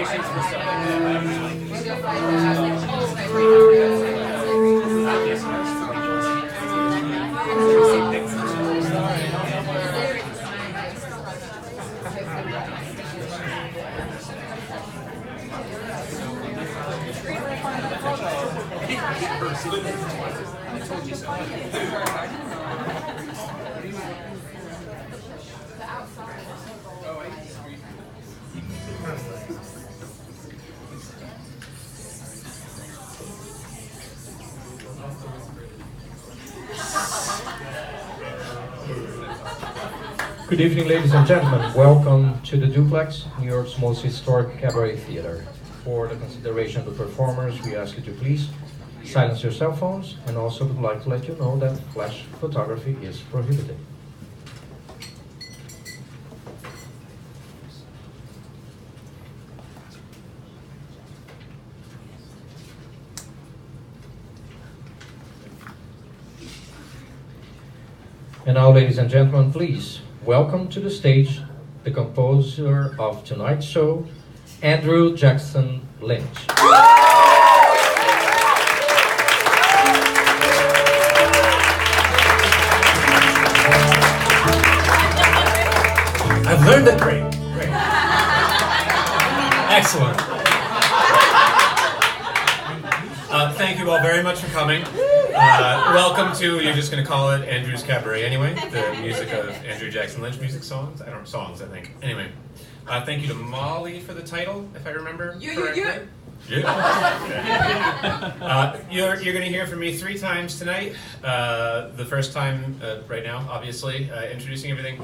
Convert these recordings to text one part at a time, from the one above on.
nominations for stuff like Good evening, ladies and gentlemen. Welcome to the Duplex, New York's most historic cabaret theater. For the consideration of the performers, we ask you to please silence your cell phones, and also would like to let you know that flash photography is prohibited. And now, ladies and gentlemen, please welcome to the stage the composer of tonight's show, Andrew Jackson Lynch. I've learned it. Great. Excellent. Thank you all very much for coming. Welcome to, you're just going to call it Andrew's Cabaret anyway, the music of Andrew Jackson Lynch music songs. I think. Anyway, thank you to Molly for the title, if I remember correctly. Yeah. You're going to hear from me 3 times tonight. The first time right now, obviously, introducing everything.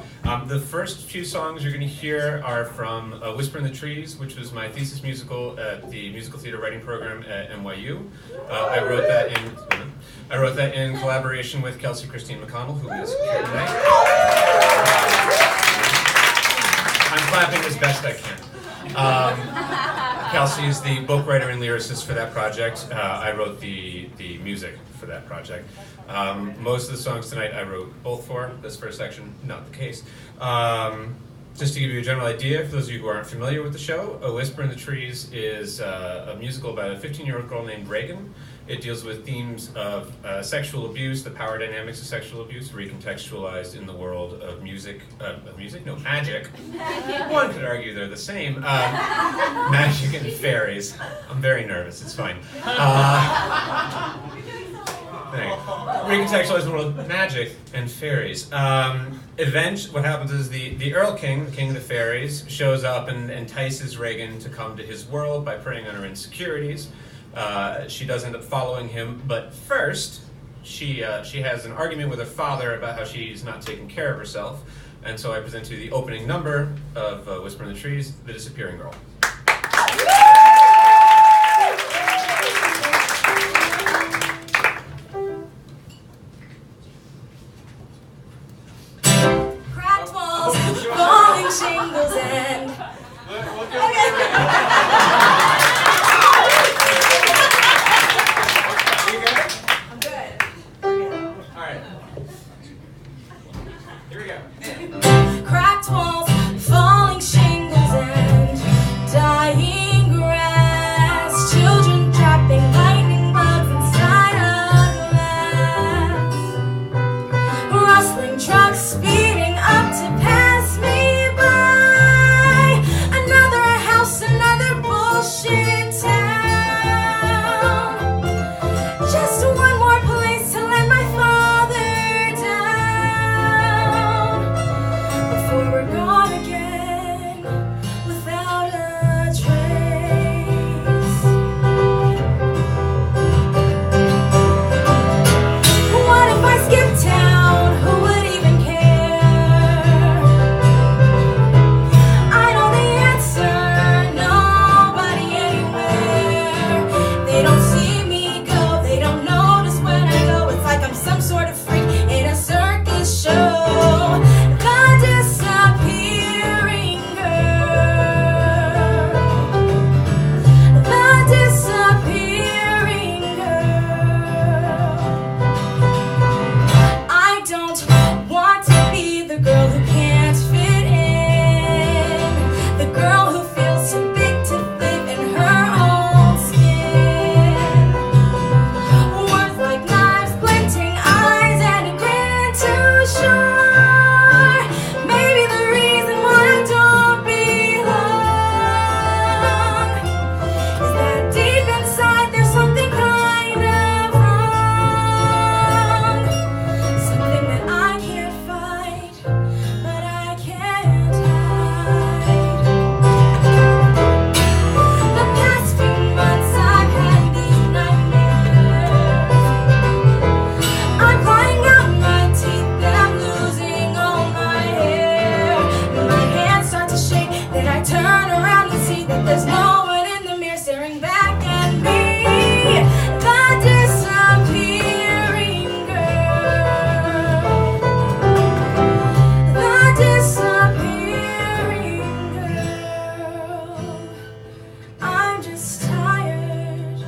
The first few songs you're going to hear are from Whisper in the Trees, which was my thesis musical at the musical theater writing program at NYU. I wrote that in collaboration with Kelsey Christine McConnell, who is here tonight. I'm clapping as best I can. Kelsey is the book writer and lyricist for that project. I wrote the music for that project. Most of the songs tonight I wrote both for. This first section, not the case. Just to give you a general idea, for those of you who aren't familiar with the show, A Whisper in the Trees is a musical about a 15-year-old girl named Reagan. It deals with themes of sexual abuse, the power dynamics of sexual abuse, recontextualized in the world of magic. One could argue they're the same. Magic and fairies. I'm very nervous, it's fine. Recontextualized in the world of magic and fairies. What happens is the Earl King, the king of the fairies, shows up and entices Reagan to come to his world by preying on her insecurities. She does end up following him, but first, she has an argument with her father about how she's not taking care of herself, and so I present to you the opening number of Whisper in the Trees, The Disappearing Girl. Cracked walls, falling shingles, and... Cracked walls, falling shingles, and dying I turn around and see that there's no one in the mirror staring back at me. The disappearing girl. The disappearing girl. I'm just tired.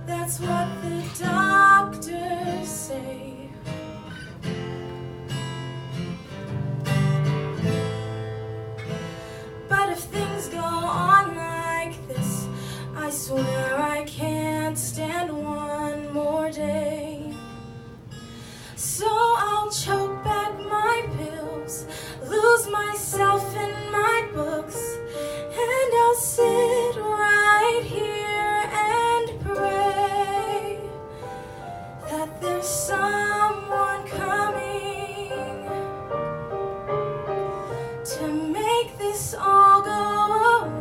That's what the doctors say. But if things go on like this, I swear I can't stand one more day. So I'll choke back my pills, lose myself in my books, and I'll sit right here and pray that there's someone coming to make this all go away.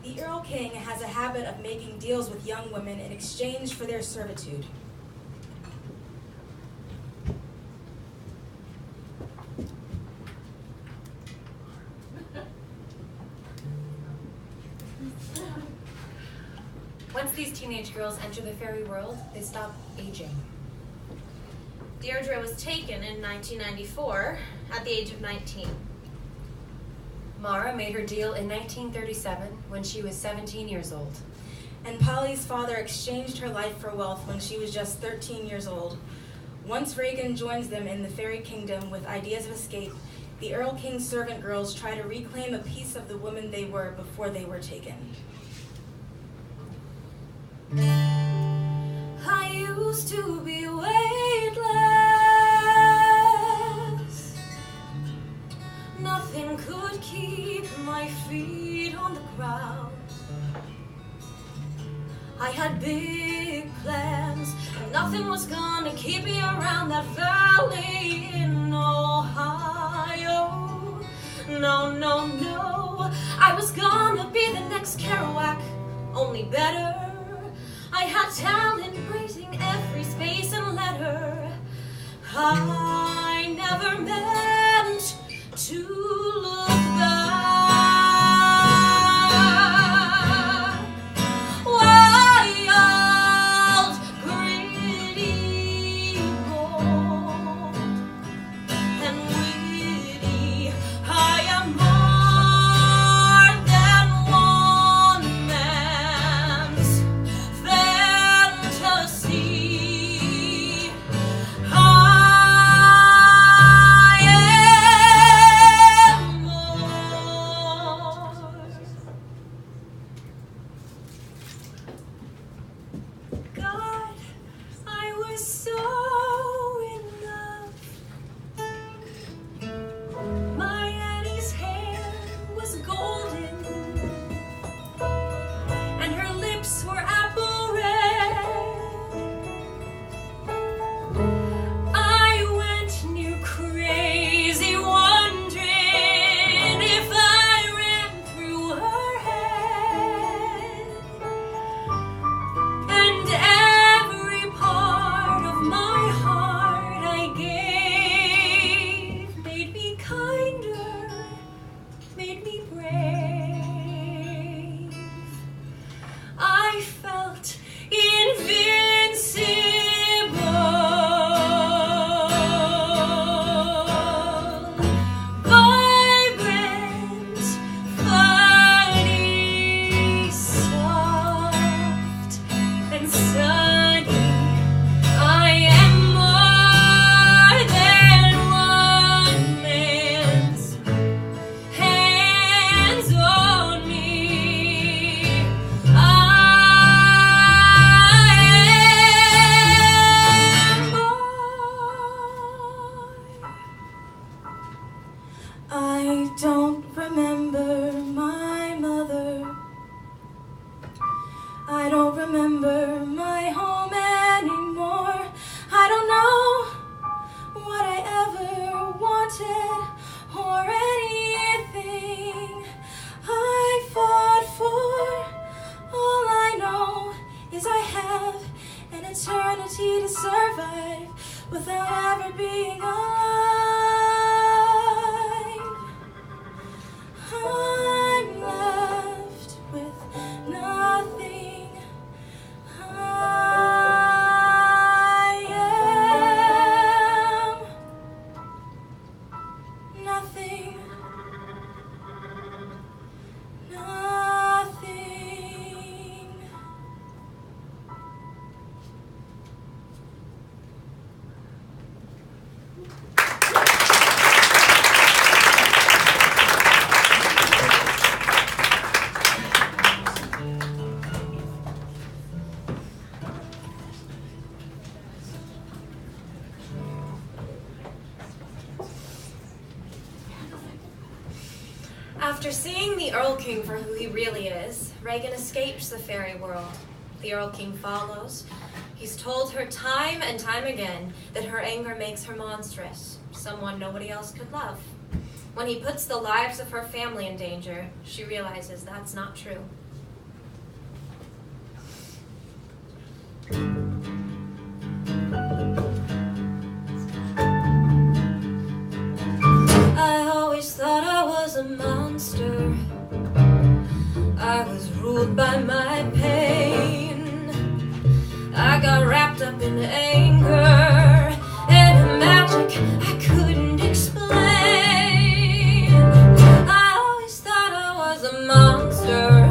The Earl King has a habit of making deals with young women in exchange for their servitude. Once these teenage girls enter the fairy world, they stop aging. Deirdre was taken in 1994 at the age of 19. Mara made her deal in 1937 when she was 17 years old. And Polly's father exchanged her life for wealth when she was just 13 years old. Once Reagan joins them in the fairy kingdom with ideas of escape, the Earl King's servant girls try to reclaim a piece of the woman they were before they were taken. I used to be weightless. Nothing could keep my feet on the ground. I had big plans, and nothing was gonna keep me around that valley in Ohio. No, no, no, I was gonna be the next Kerouac, only better. I had talent praising every space and letter. I never meant to look back. Wild, gritty, bold, and witty. I am more than one man's fantasy. I am more without ever being alive. I'm left with nothing. I am nothing. Nothing. After seeing the Earl King for who he really is, Reagan escapes the fairy world. The Earl King follows. He's told her time and time again that her anger makes her monstrous, someone nobody else could love. When he puts the lives of her family in danger, she realizes that's not true. I always thought I was a monster. I was ruled by my pain. I got wrapped up in anger and a magic I couldn't explain. I always thought I was a monster,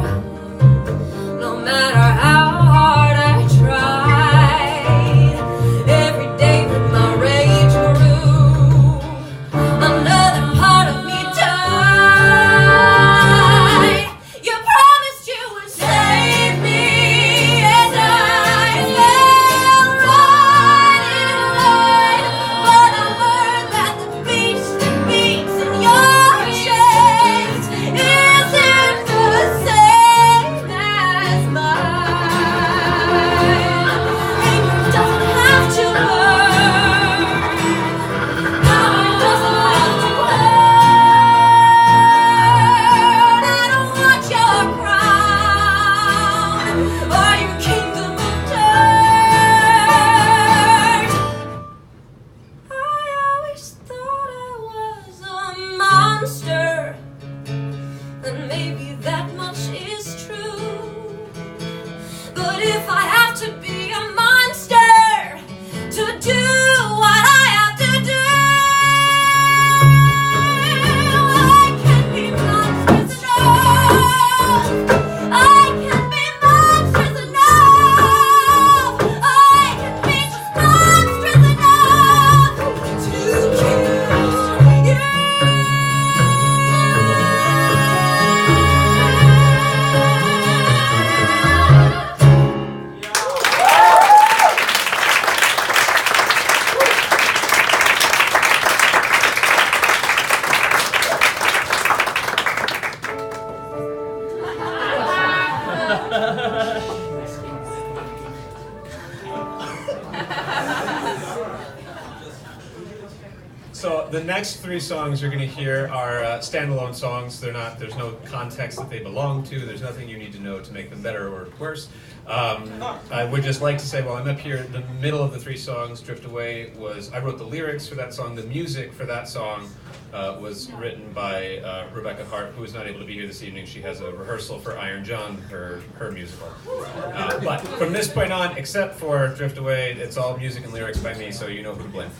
no matter how hard I tried. Every day that my rage grew, another part of me died. You promised you would save me as I fell right in line, but I learned that the beast that beats in your chest isn't the same as mine. Anger doesn't have to hurt. Power doesn't have to hurt. I don't want your crown or your kingdom of dirt. I always thought I was a monster, and maybe that much is true. But if I have to be a monster to do what I have to do, I can be monstrous enough. I can be monstrous enough. I can be just monstrous enough to kill you. So the next three songs you're going to hear are standalone songs. They're not. There's no context that they belong to. There's nothing you need to know to make them better or worse. I would just like to say, while I'm up here, the middle of the three songs, "Drift Away," I wrote the lyrics for that song. The music for that song was written by Rebecca Hart, who is not able to be here this evening. She has a rehearsal for Iron John, her musical. But from this point on, except for "Drift Away," it's all music and lyrics by me, so you know who to blame.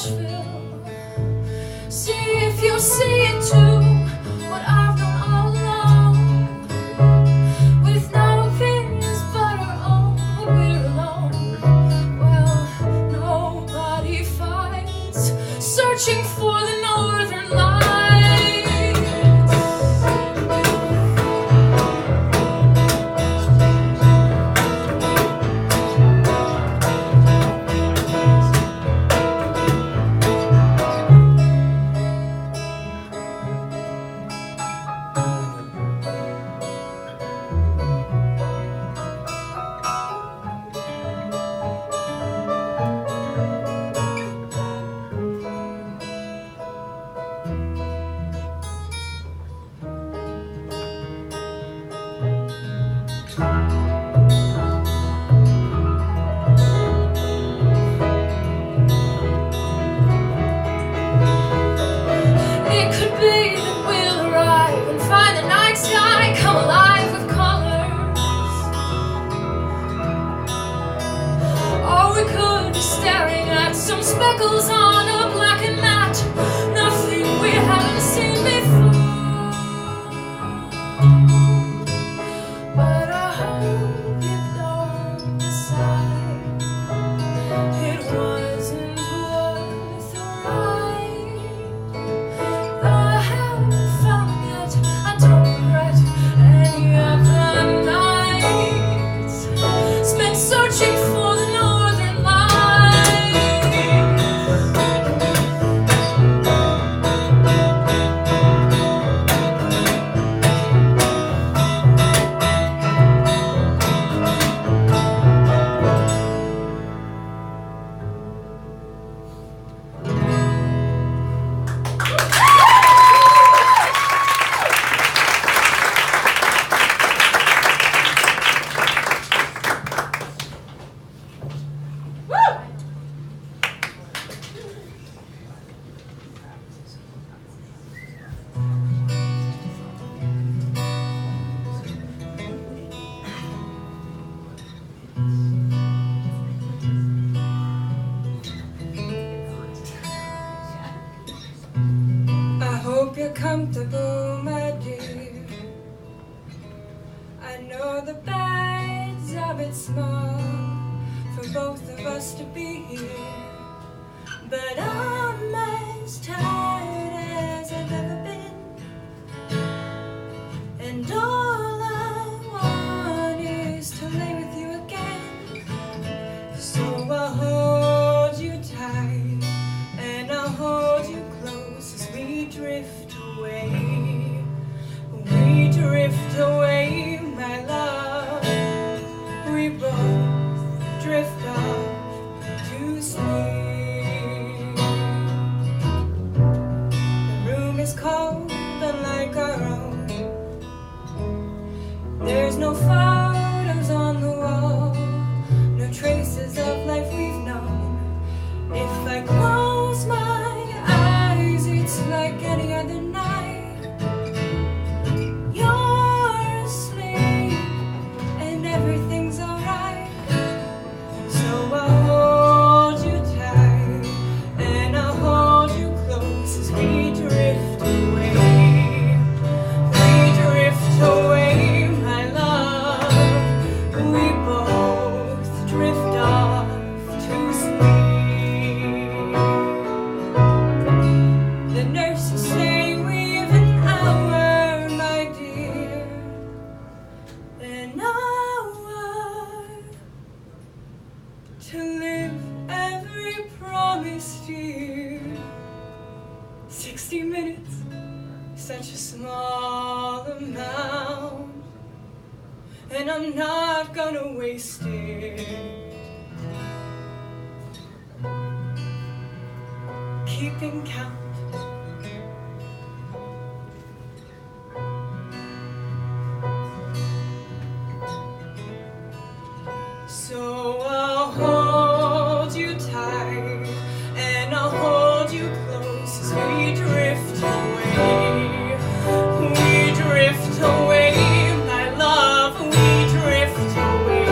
Nashville. See if you see it too, what I've known all along. With no opinions but our own, when we're alone. Well, nobody fights, searching for the northern lights. It could be that we'll arrive and find the night sky come alive with colors. Or we could be staring at some speckles on a blackened mat, nothing we haven't seen before. But I hope you don't decide it wasn't worth the ride. Though I haven't found yet, I don't regret any of the nights spent searching for the northern lights. I hope you're comfortable, my dear. I know the bed's a bit small for both of us to be here, but I'm as tired as I've ever been, and all I want is to lay with you again. So I'll hold you tight and I'll hold you close as we drift away. We drift away, my love. We both drift off to sleep. The room is cold, unlike our own. There's no photos on the wall, no traces of life we've known. If I close my eyes, it's like any other night. You're asleep and everything's alright. So I'll hold you tight and I'll hold you close as we drift away. We drift away, my love. We both drift off to sleep. The nurses say we've an hour, my dear, an hour to live every promised year. 60 minutes, such a small amount, and I'm not gonna waste it keeping count. So I'll hold you tight and I'll hold you close as we drift away. We drift away, my love. We drift away.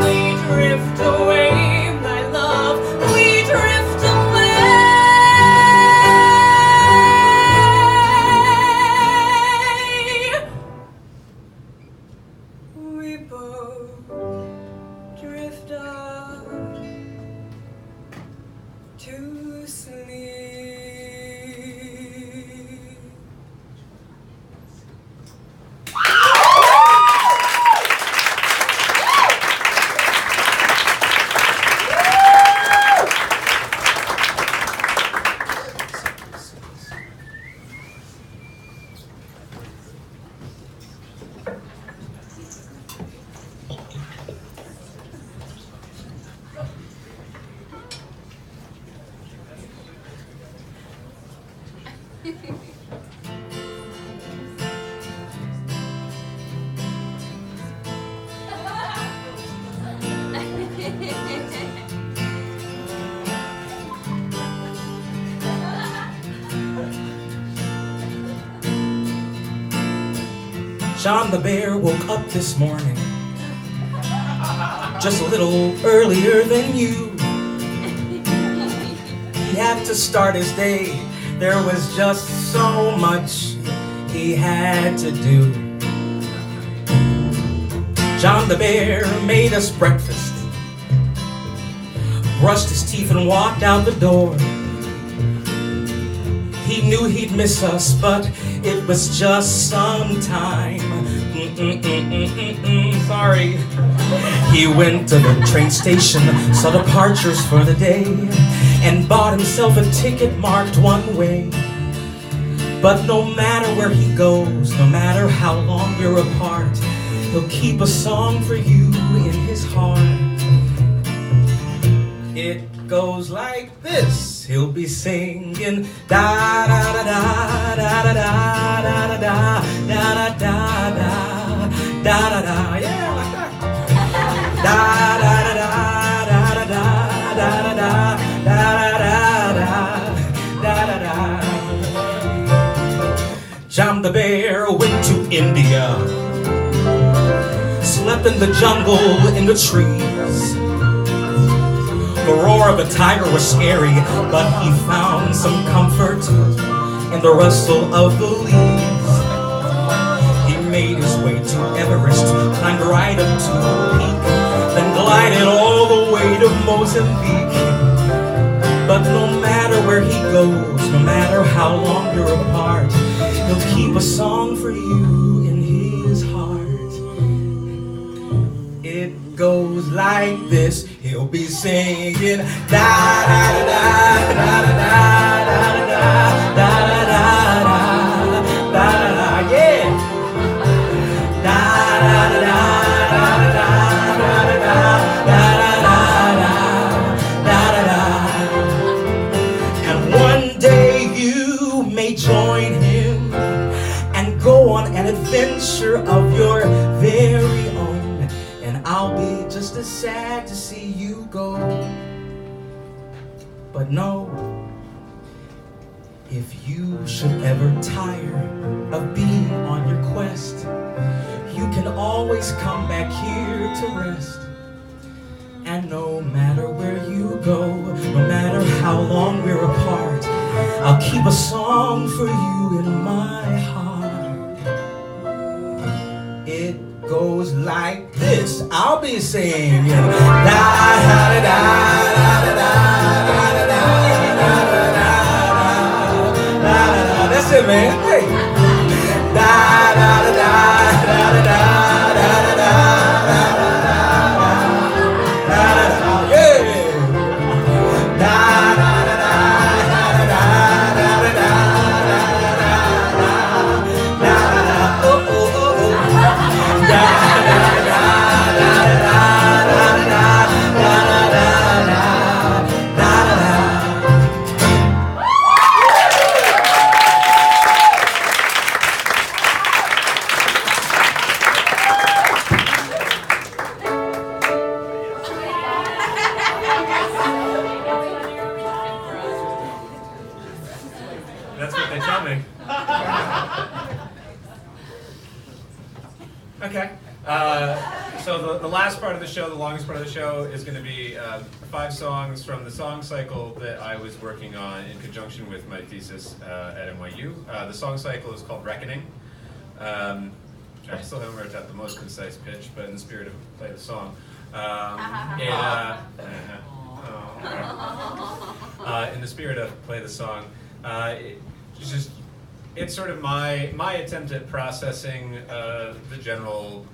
We drift away, my love. We drift away. to sleep. John the Bear woke up this morning just a little earlier than you. He had to start his day. There was just so much he had to do. John the Bear made us breakfast, brushed his teeth and walked out the door. He knew he'd miss us, but it was just some time. Sorry. He went to the train station, saw departures for the day, and bought himself a ticket marked one way. But no matter where he goes, no matter how long you're apart, he'll keep a song for you in his heart. It goes like this. He'll be singing da da da da da da da da da da da da da da, yeah, like that. Da da da da da da da da da da da da da. John the Bear went to India, slept in the jungle in the trees. The roar of a tiger was scary, but he found some comfort in the rustle of the leaves. He made his way to Everest, climbed right up to the peak, then glided all the way to Mozambique. But no matter where he goes, no matter how long you're apart, he'll keep a song for you in his heart. It goes like this. He'll be singing da da da da da da da da da da da da, yeah. Da da da da da da da da da da. And one day you may join him and go on an adventure of your very own, and I'll be just as sad to see you go. But know, if you should ever tire of being on your quest, you can always come back here to rest. And no matter where you go, no matter how long we're apart, I'll keep a song for you in my heart. It goes like this. I'll be singing da da da da da da da da da da. That's it, man. Hey. Da da da da da da da da da da da. Yeah. Da da da da da da da da da da. Oh oh oh oh. Da da da da da da da da da da da. That's what they tell me. Okay. So the last part of the show, the longest part of the show, is going to be 5 songs from the song cycle that I was working on in conjunction with my thesis at NYU. The song cycle is called Reckoning. I still haven't worked out the most concise pitch, but in the spirit of play the song. in the spirit of Play the Song, it's sort of my attempt at processing the general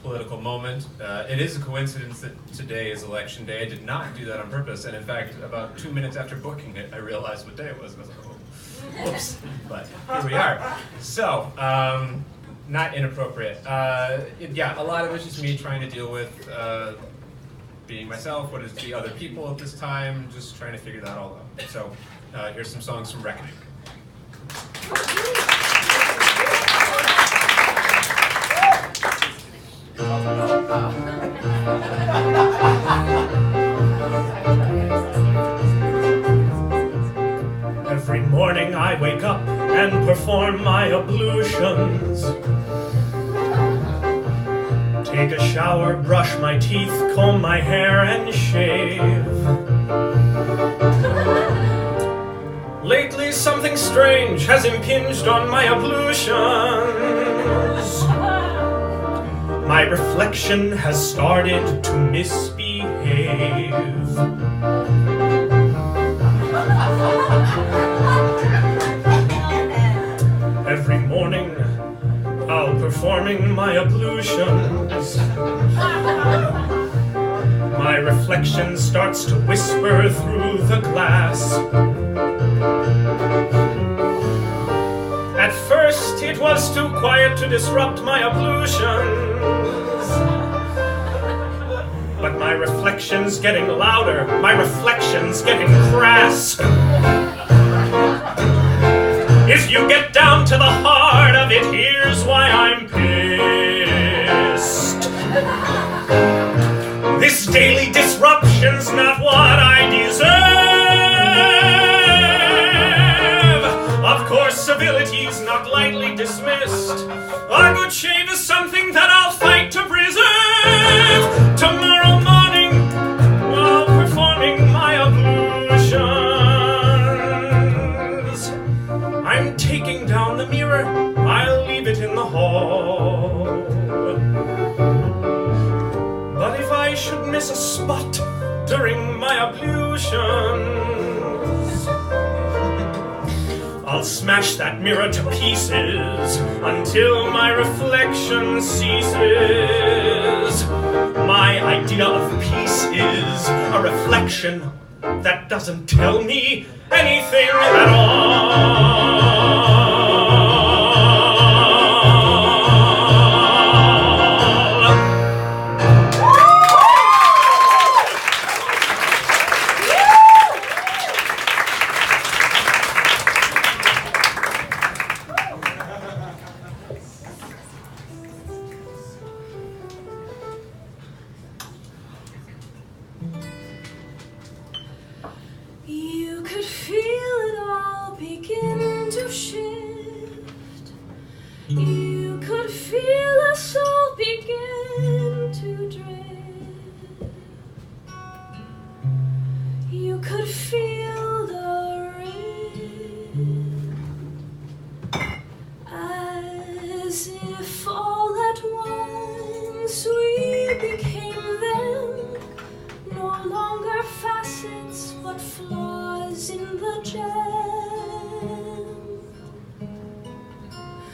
political moment. It is a coincidence that today is election day. I did not do that on purpose, and in fact, about 2 minutes after booking it, I realized what day it was, and I was like, oh, whoops. But here we are. So, not inappropriate. Yeah, a lot of it's just me trying to deal with being myself, what is the other people at this time, just trying to figure that all out. So, here's some songs from Reckoning. Every morning I wake up and perform my ablutions. Take a shower, brush my teeth, comb my hair, and shave. Lately something strange has impinged on my ablutions. My reflection has started to misbehave. Every morning, while performing my ablutions, my reflection starts to whisper through the glass. At first, it was too quiet to disrupt my ablutions. But my reflection's getting louder, my reflection's getting crass. If you get down to the heart of it, here's why I'm pissed. This daily disruption's not what I deserve. Of course, civility's not lightly dismissed. A good shave is something that I'll fight to preserve. Tomorrow morning, while performing my ablutions, I'm taking down the mirror, I'll leave it in the hall. But if I should miss a spot during my ablutions, I'll smash that mirror to pieces until my reflection ceases. My idea of peace is a reflection that doesn't tell me anything at all. You could feel it all begin to shift. You could feel us all begin to drift. You could feel the rift, as if all at once we became them, no longer facets but flaws in the gem.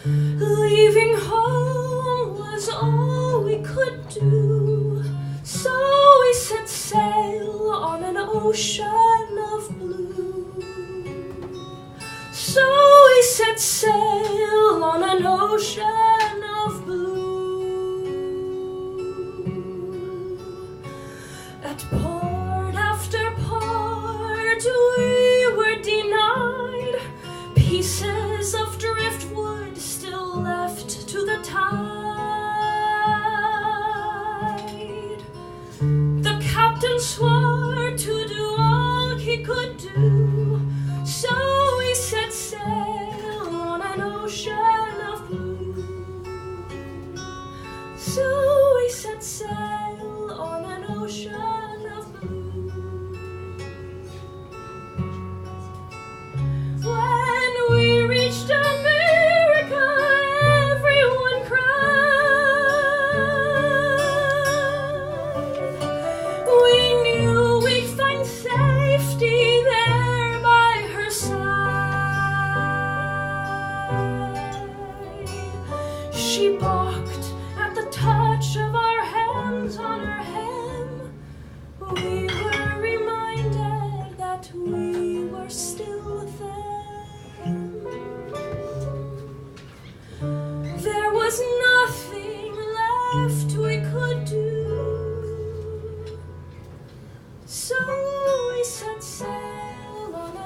Leaving home was all we could do, so we set sail on an ocean of blue. So we set sail on an ocean of blue. At port after port we were denied, pieces of driftwood still left to the tide. The captain swore to do all he could do, so we set sail on an ocean of blue.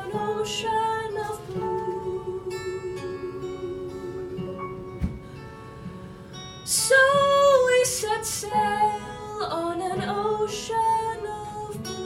an ocean of blue. So we set sail on an ocean of blue.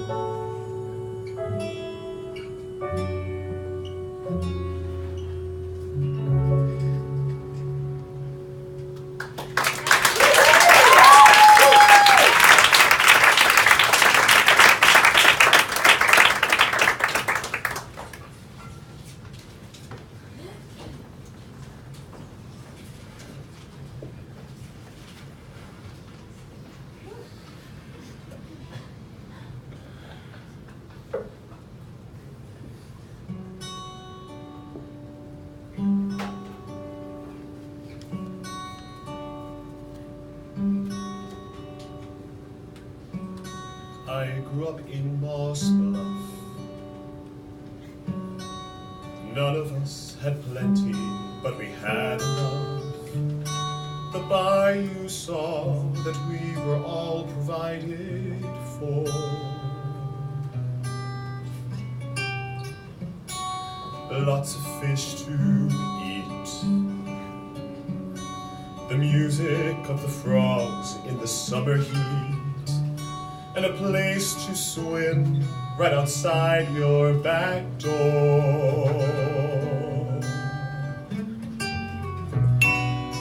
I grew up in Moss Bluff. None of us had plenty, but we had enough. The bayou saw that we were all provided for. Lots of fish to eat. The music of the frogs in the summer heat. And a place to swim right outside your back door.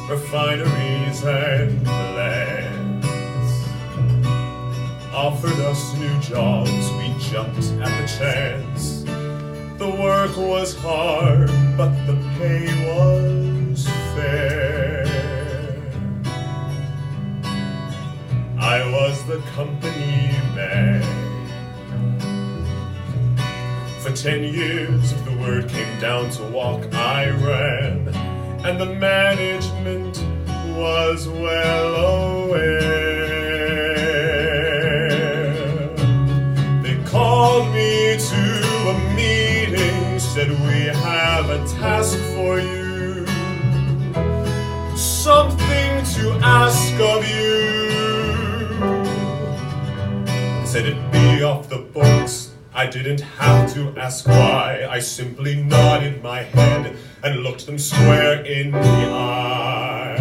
Refineries and lands offered us new jobs, we jumped at the chance. The work was hard, but the pay was fair. I was the company man. For 10 years, if the word came down to walk, I ran. And the management was well aware. They called me to a meeting, said we have a task for you. Something to ask of you. Said it'd be off the books. I didn't have to ask why. I simply nodded my head and looked them square in the eye.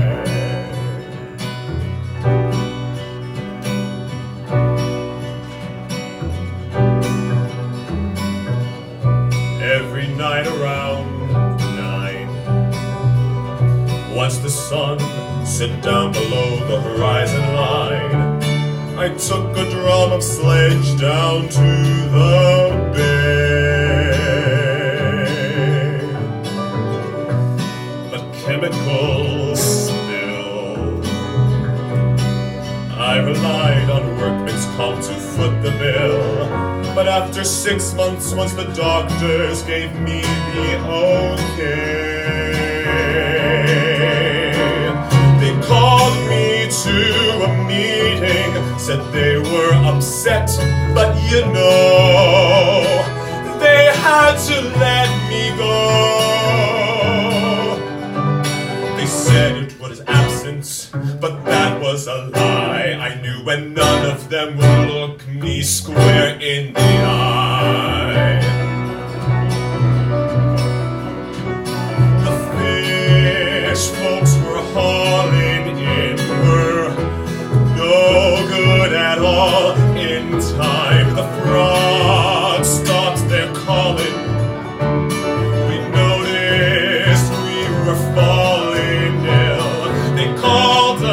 Every night around 9, once the sun set down below the horizon line, I took a drum of sledge down to the bay. But chemicals spilled. I relied on workmen's comp to foot the bill. But after 6 months, once the doctors gave me the okay, they called me to a meeting, said they were upset, but you know, they had to let me go. They said it was absence, but that was a lie. I knew when none of them would look me square in the eye. The fish folks were hauling in were no good at all. In time, the frogs stopped their calling. We noticed we were falling ill. They called a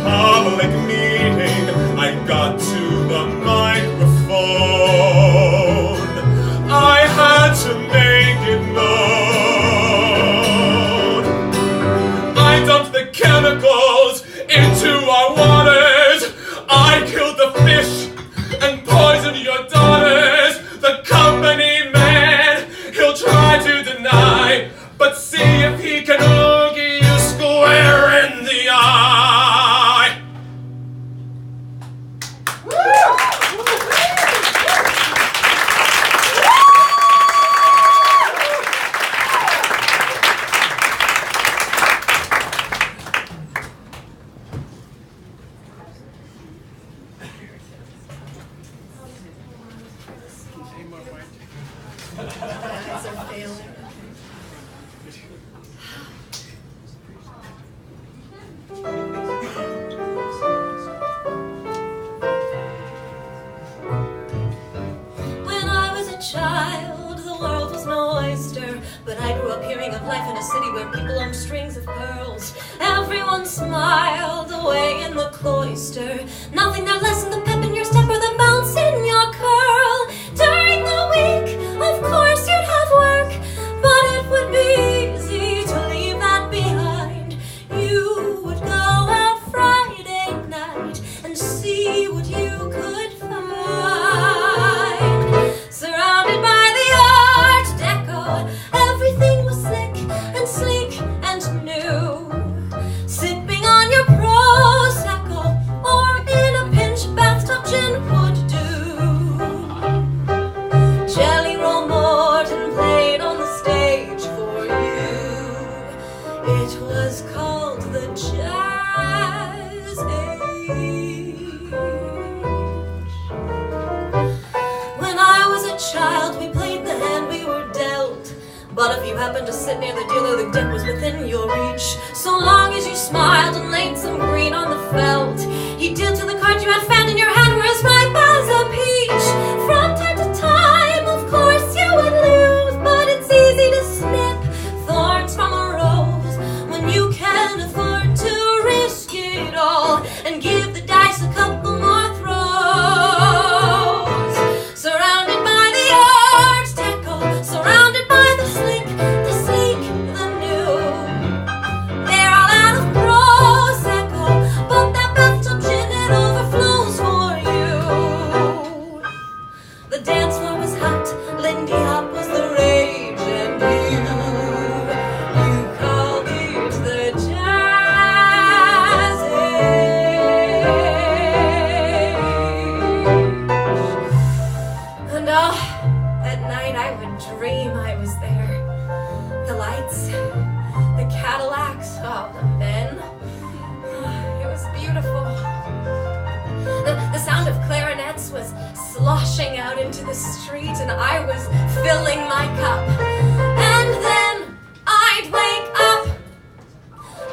public meeting. I got to the microphone. I had to make it known. I dumped the chemicals into our waters. I killed the fish and poisoned your daughters. The company man, he'll try to deny, but see if he can look you square in the eye. Eyes are failing. When I was a child, the world was no oyster. But I grew up hearing of life in a city where people owned strings of pearls. Everyone smiled away in the cloister. Nothing there lessened the pep in your step or the bounce in your curl. During the week, of course you'd have work, but it would be easy to leave that behind. You would go out Friday night and see what you could find. Surrounded by the Art Deco, everything was slick and sleek and new. Sipping on your Prosecco, or in a pinch, bathtub gin would do. Jelly Roll Morton played on the stage for you. It was called the Jazz Age. When I was a child, we played the hand we were dealt. But if you happened to sit near the dealer, the deck was within your reach. So long as you smiled and laid some green on the felt, he'd deal to the cards you had found in your hand were as ripe as a peach. From time to time, of course, you would lose, but it's easy to snip thorns from a rose when you can afford to risk it all and give the dice a couple more throws. Surrounded by the Art Deco, surrounded by the slick, the sleek, the new. They're all out of Prosecco, but that bathtub gin, it overflows for you. The dance floor was hot, Lindy Hop was the rage, and you called it the Jazz Age. And at night I would dream I was there. The lights, the Cadillacs, the men. It was beautiful. The sound of clarinets was sloshing out into the street, and I was filling my cup. And then I'd wake up.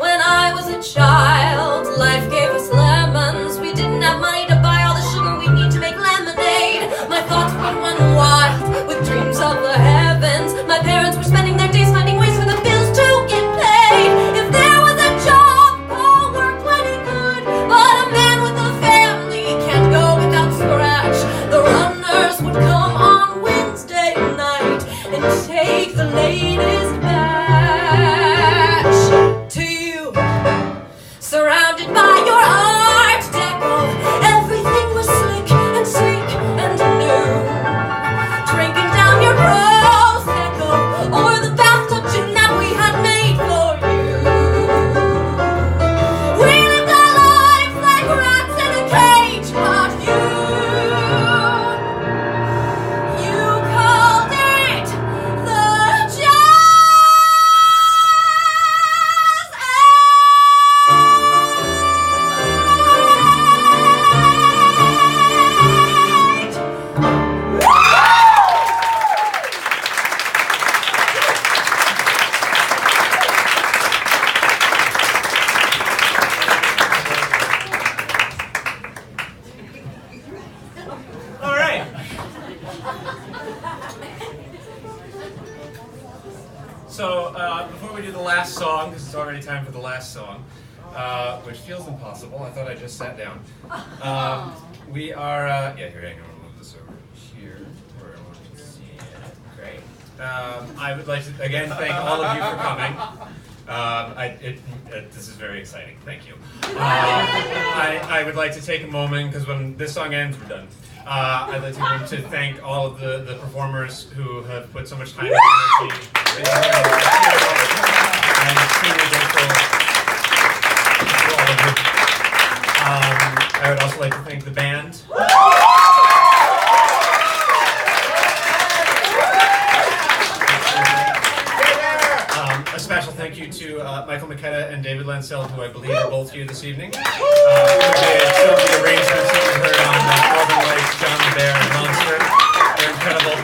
When I was a child, life gave us lemons. We didn't have money to buy all the sugar we'd need to make lemonade. My thoughts would run wild with dreams of the heavens. My parents were spending their days finding ways for the bills to get paid. If there was a job, Paul worked when he could, but a man with a family can't go without scratch. The runners would come on Wednesday night and take the latest batch. To you, surrounded by your Art Deco, everything was slick and sleek and new. Drinking down your Prosecco, or the bathtub gin that we had made for you. We lived our lives like rats in a cage, but you called it the Jazz Age. All right. So before we do the last song, because it's already time for the last song, which feels impossible. I thought I just sat down. We are, yeah, here, hang on, I'll move this over here where I want to see it. Great. I would like to again thank all of you for coming. This is very exciting. Thank you. I would like to take a moment, because when this song ends, we're done. I'd like to thank all of the performers who have put so much time and energy into I'm extremely grateful to all of you. I would also like to thank the band. A special thank you to Michael McKetta and David Lancel, who I believe are both here this evening. Who did some of the arrangements that you heard on Northern Lights, John the Bear, and Monster. They're incredible.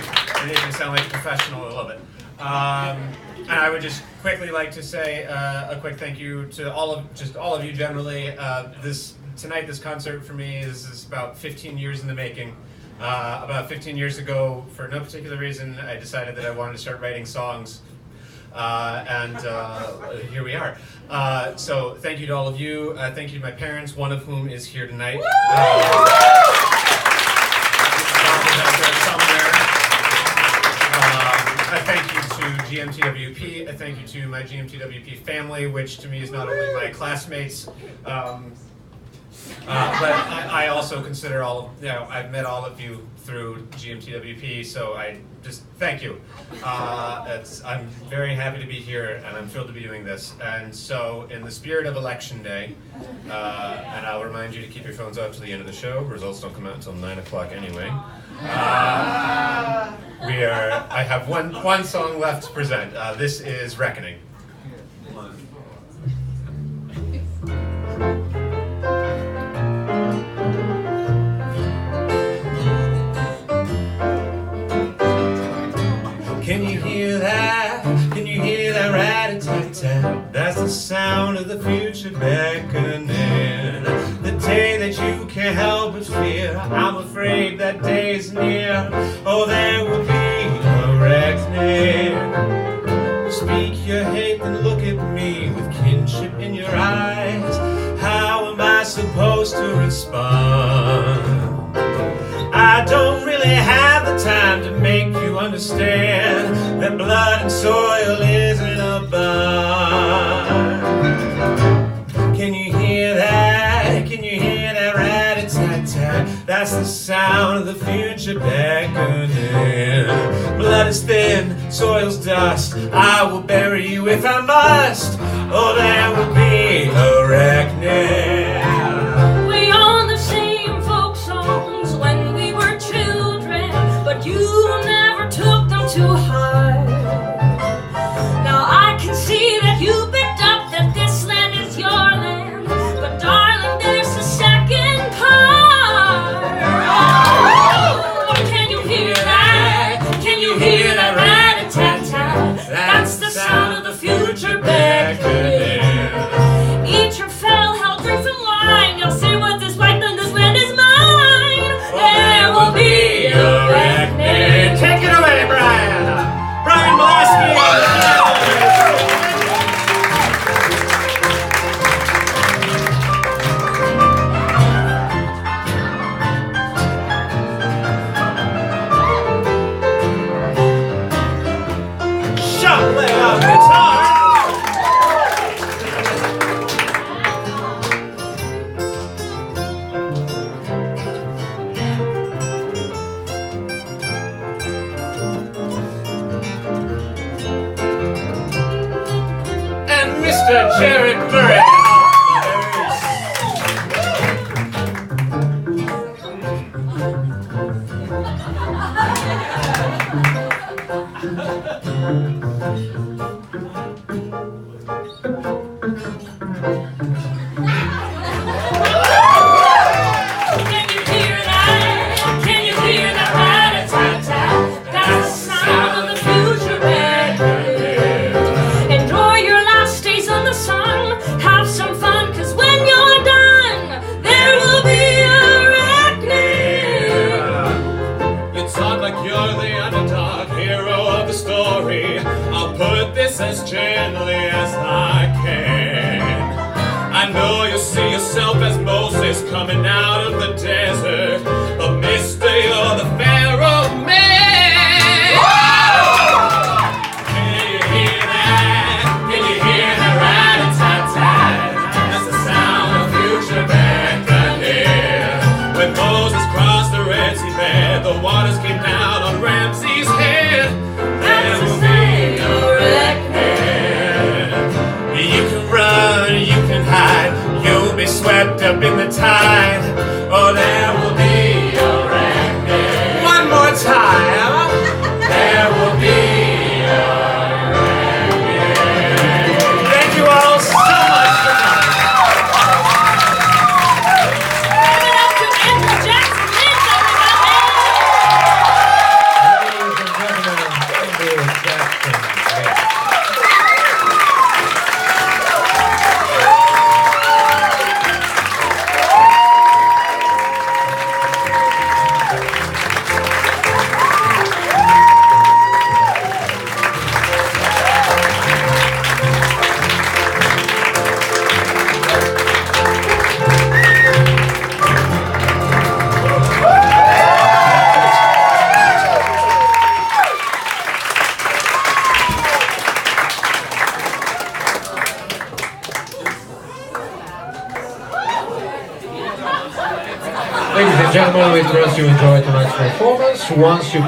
It didn't sound like a professional. I love it. And I would just quickly like to say a quick thank you to all of you generally. Tonight, this concert for me is about 15 years in the making. About 15 years ago, for no particular reason, I decided that I wanted to start writing songs. And here we are. So thank you to all of you. Thank you to my parents, one of whom is here tonight. A thank you to GMTWP. A thank you to my GMTWP family, which to me is not only my classmates, but I also consider I've met all of you through GMTWP, so I just thank you. I'm very happy to be here, and I'm thrilled to be doing this. And so, in the spirit of Election Day, and I'll remind you to keep your phones out to the end of the show. Results don't come out until 9 o'clock anyway. I have one song left to present. This is Reckoning. Can you hear that? Can you hear that rat-a-tat-tat? That's the sound of the future beckoning. The day that you can't help but fear. I'm afraid that day is near. Oh, there will be a reckoning. Speak your hate and look at me with kinship in your eyes. How am I supposed to respond? I don't really have the time to make you understand that blood and soil isn't a bond. Can you hear that? Can you hear that rat-a-tat-tat? That's the sound of the future beckoning. Blood is thin, soil's dust. I will bury you if I must. Oh, there will be a reckoning. You never took them to heart. Now I can see that you picked up that this land is your land, but darling, there's a second part. Oh, can you hear that? Can you hear that rat-a-tat-tat? That's the sound of the future beckoning. Eat your fill, hell, drink some wine. You'll see what this white land, this land is mine. There will be a reckoning. Take it away, Brian! Brian Blasky! Shot play on guitar! Mr. Jared Murray. As gently as I can. I know you see yourself as Moses coming out of the desert, but mister, you're the Pharaoh man. Can you hear that? Can you hear that rat-a-tat-tat? That's the sound of future beckoning. When Moses crossed the Red Sea bed, the waters came down on Ramses' head. There will be a reckoning. You can run, you can hide, you'll be swept up in the tide. Oh, there will be a reckoning. One more time. There will be a reckoning. Thank you all so much for coming. Ladies and Ladies and gentlemen, we trust you enjoyed tonight's performance. Once you